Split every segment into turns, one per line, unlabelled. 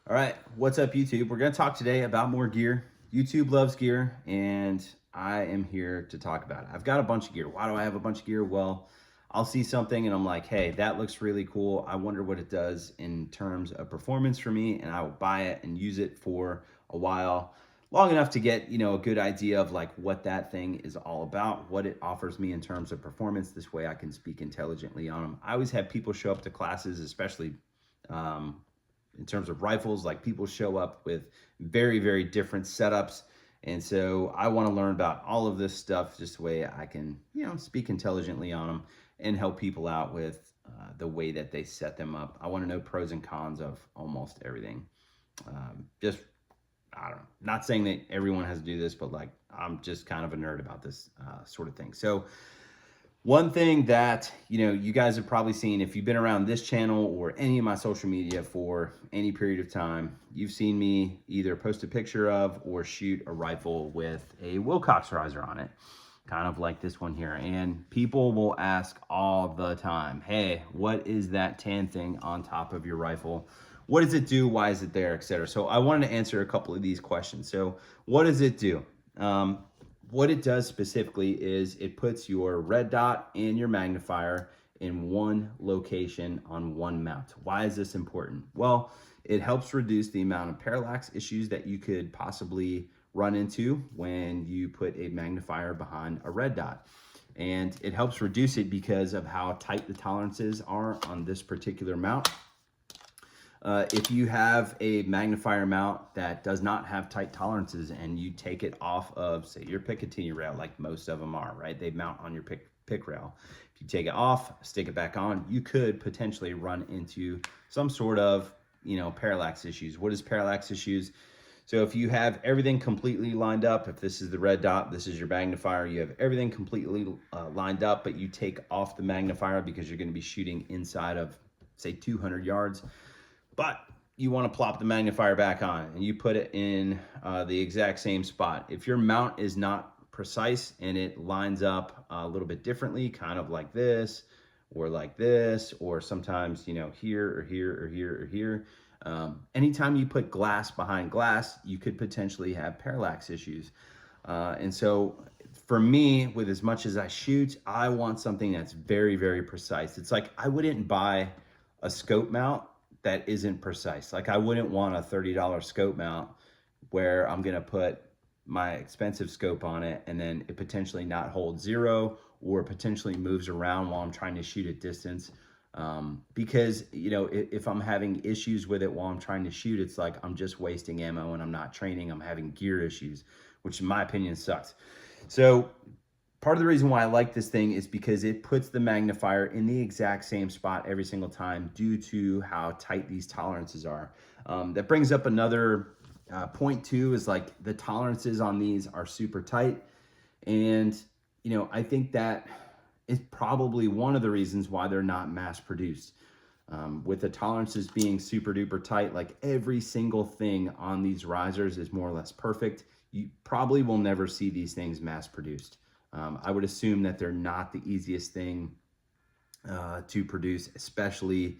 All right, what's up, YouTube? We're going to talk today about more gear. YouTube loves gear, and I am here to talk about it. I've got a bunch of gear. Why do I have a bunch of gear? Well, I'll see something and I'm like, hey, that looks really cool. I wonder what it does in terms of performance for me, and I will buy it and use it for a while, long enough to get, a good idea of like what that thing is all about, what it offers me in terms of performance. This way I can speak intelligently on them. I always have people show up to classes, especially in terms of rifles, like people show up with very, very different setups. And so I want to learn about all of this stuff just the way I can, speak intelligently on them and help people out with the way that they set them up. I want to know pros and cons of almost everything. I don't know, not saying that everyone has to do this, but like, I'm just kind of a nerd about this sort of thing. So one thing that, you guys have probably seen if you've been around this channel or any of my social media for any period of time, you've seen me either post a picture of or shoot a rifle with a Wilcox riser on it, kind of like this one here. And people will ask all the time, hey, what is that tan thing on top of your rifle? What does it do? Why is it there, etc.? So I wanted to answer a couple of these questions. So what does it do? What it does specifically is it puts your red dot and your magnifier in one location on one mount. Why is this important? Well, it helps reduce the amount of parallax issues that you could possibly run into when you put a magnifier behind a red dot. And it helps reduce it because of how tight the tolerances are on this particular mount. If you have a magnifier mount that does not have tight tolerances and you take it off of, say, your Picatinny rail, like most of them are, right? They mount on your pick rail. If you take it off, stick it back on, you could potentially run into some sort of, parallax issues. What is parallax issues? So if you have everything completely lined up, if this is the red dot, this is your magnifier, you have everything completely lined up, but you take off the magnifier because you're going to be shooting inside of, say, 200 yards. But you want to plop the magnifier back on and you put it in the exact same spot. If your mount is not precise and it lines up a little bit differently, kind of like this, or sometimes, here or here or here or here. Anytime you put glass behind glass, you could potentially have parallax issues. And so for me, with as much as I shoot, I want something that's very, very precise. It's like I wouldn't buy a scope mount that isn't precise. Like I wouldn't want a $30 scope mount where I'm gonna put my expensive scope on it and then it potentially not hold zero or potentially moves around while I'm trying to shoot at distance. Because, if I'm having issues with it while I'm trying to shoot, it's like I'm just wasting ammo and I'm not training, I'm having gear issues, which in my opinion sucks. So part of the reason why I like this thing is because it puts the magnifier in the exact same spot every single time due to how tight these tolerances are. That brings up another point too, is like the tolerances on these are super tight. And, I think that is probably one of the reasons why they're not mass produced. With the tolerances being super duper tight, like every single thing on these risers is more or less perfect. You probably will never see these things mass produced. I would assume that they're not the easiest thing to produce, especially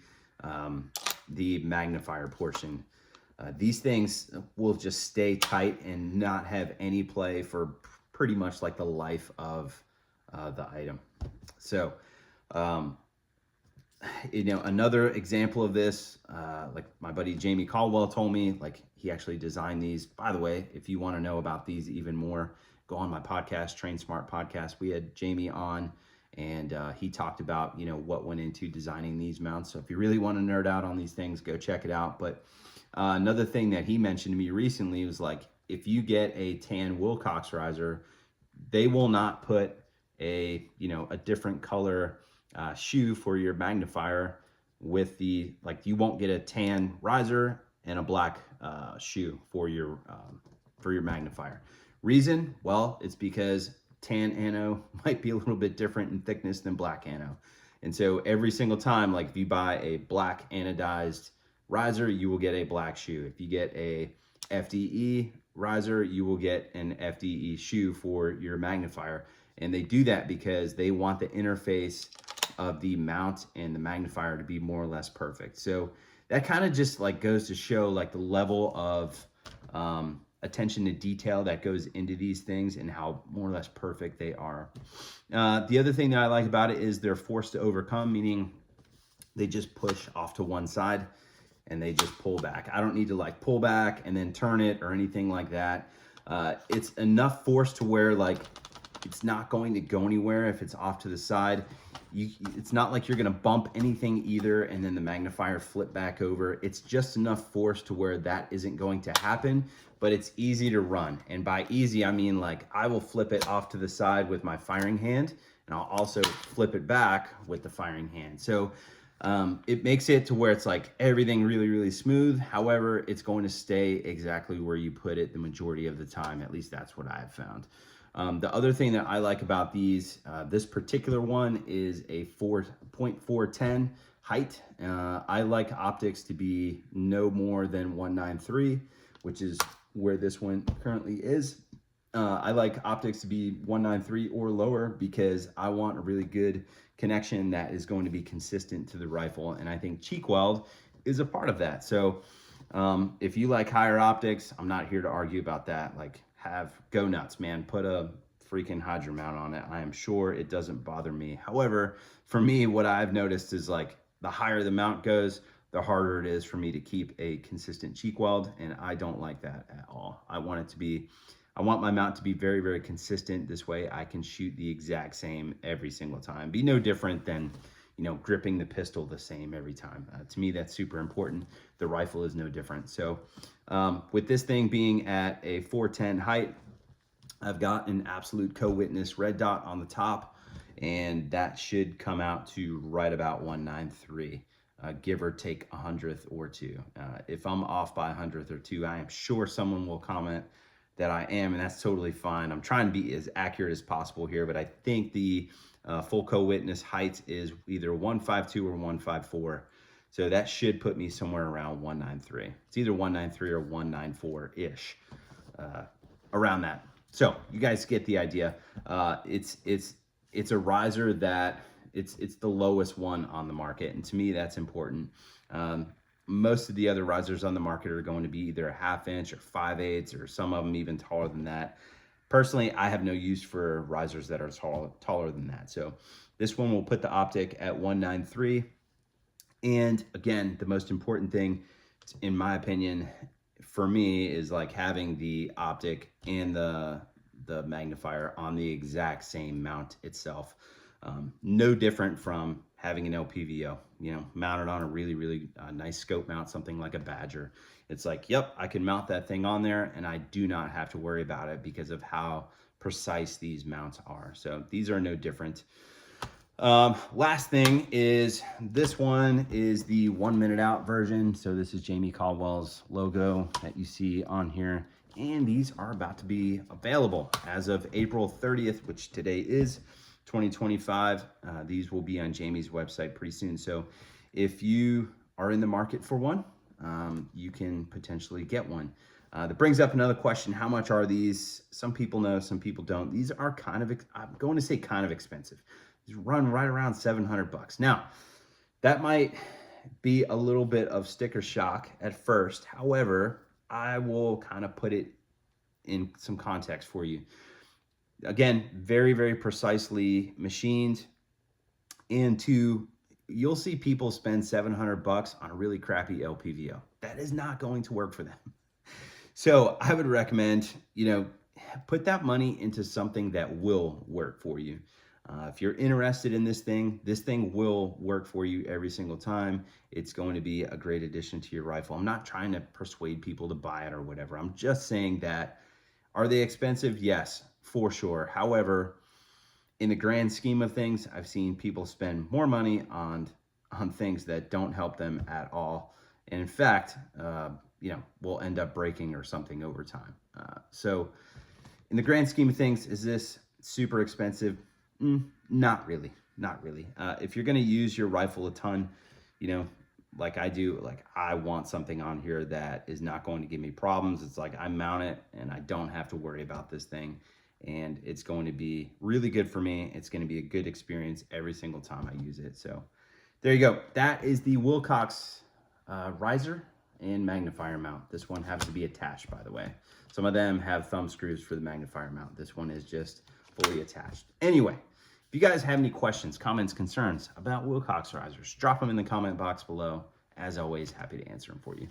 the magnifier portion. These things will just stay tight and not have any play for pretty much like the life of the item. So, another example of this, like my buddy Jamie Caldwell told me, like he actually designed these. By the way, if you want to know about these even more, go on my podcast, Train Smart Podcast. We had Jamie on and he talked about, what went into designing these mounts. So if you really want to nerd out on these things, go check it out. But another thing that he mentioned to me recently was like, if you get a tan Wilcox riser, they will not put a different color shoe for your magnifier with you won't get a tan riser and a black shoe for your magnifier. Reason? Well, it's because tan ano might be a little bit different in thickness than black ano. And so every single time, like if you buy a black anodized riser, you will get a black shoe. If you get a FDE riser, you will get an FDE shoe for your magnifier. And they do that because they want the interface of the mount and the magnifier to be more or less perfect. So that kind of just like goes to show like the level of attention to detail that goes into these things and how more or less perfect they are. The other thing that I like about it is they're forced to overcome, meaning they just push off to one side and they just pull back. I don't need to like pull back and then turn it or anything like that. It's enough force to where like it's not going to go anywhere if it's off to the side. It's not like you're gonna bump anything either and then the magnifier flip back over. It's just enough force to where that isn't going to happen, but it's easy to run. And by easy, I mean like I will flip it off to the side with my firing hand, and I'll also flip it back with the firing hand. So it makes it to where it's like everything really, really smooth. However, it's going to stay exactly where you put it the majority of the time. At least that's what I have found. The other thing that I like about these, this particular one is a 4.410 height. I like optics to be no more than 193, which is where this one currently is. I like optics to be 193 or lower because I want a really good connection that is going to be consistent to the rifle. And I think cheek weld is a part of that. So if you like higher optics, I'm not here to argue about that. Like, go nuts, man. Put a freaking Hydra mount on it. I am sure it doesn't bother me. However, for me, what I've noticed is like the higher the mount goes, the harder it is for me to keep a consistent cheek weld. And I don't like that at all. I want my mount to be very, very consistent. This way I can shoot the exact same every single time. Be no different than, you know, gripping the pistol the same every time. To me, that's super important. The rifle is no different. So with this thing being at a 410 height, I've got an absolute co-witness red dot on the top, and that should come out to right about 193, give or take a hundredth or two. If I'm off by a hundredth or two, I am sure someone will comment that I am, and that's totally fine. I'm trying to be as accurate as possible here, but I think the full co-witness height is either 152 or 154. So that should put me somewhere around 193. It's either 193 or 194-ish, around that. So you guys get the idea. It's a riser that it's the lowest one on the market, and to me that's important. Most of the other risers on the market are going to be either a 1/2 inch or 5/8, or some of them even taller than that. Personally, I have no use for risers that are taller than that. So this one will put the optic at 193. And again, the most important thing, in my opinion, for me, is like having the optic and the magnifier on the exact same mount itself. No different from having an LPVO, you know, mounted on a really, really nice scope mount, something like a Badger. It's like, yep, I can mount that thing on there and I do not have to worry about it because of how precise these mounts are. So these are no different. Last thing is, this one is the 1 minute out version. So this is Jamie Caldwell's logo that you see on here. And these are about to be available as of April 30th, which today is 2025. These will be on Jamie's website pretty soon. So if you are in the market for one, you can potentially get one. That brings up another question. How much are these? Some people know, some people don't. These are kind of, I'm going to say kind of expensive. These run right around 700 bucks. Now, that might be a little bit of sticker shock at first. However, I will kind of put it in some context for you. Again, very, very precisely machined. And two, you'll see people spend 700 bucks on a really crappy LPVO. That is not going to work for them. So I would recommend, you know, put that money into something that will work for you. If you're interested in this thing will work for you every single time. It's going to be a great addition to your rifle. I'm not trying to persuade people to buy it or whatever. I'm just saying that, are they expensive? Yes, for sure. However, in the grand scheme of things, I've seen people spend more money on things that don't help them at all. And in fact, you know, will end up breaking or something over time. So in the grand scheme of things, is this super expensive? Not really, not really. If you're going to use your rifle a ton, you know, like I do, like I want something on here that is not going to give me problems. It's like I mount it and I don't have to worry about this thing, and it's going to be really good for me. It's going to be a good experience every single time I use it. So there you go. That is the Wilcox riser and magnifier mount. This one has to be attached, by the way. Some of them have thumb screws for the magnifier mount. This one is just fully attached. Anyway, if you guys have any questions, comments, concerns about Wilcox risers, drop them in the comment box below. As always, happy to answer them for you.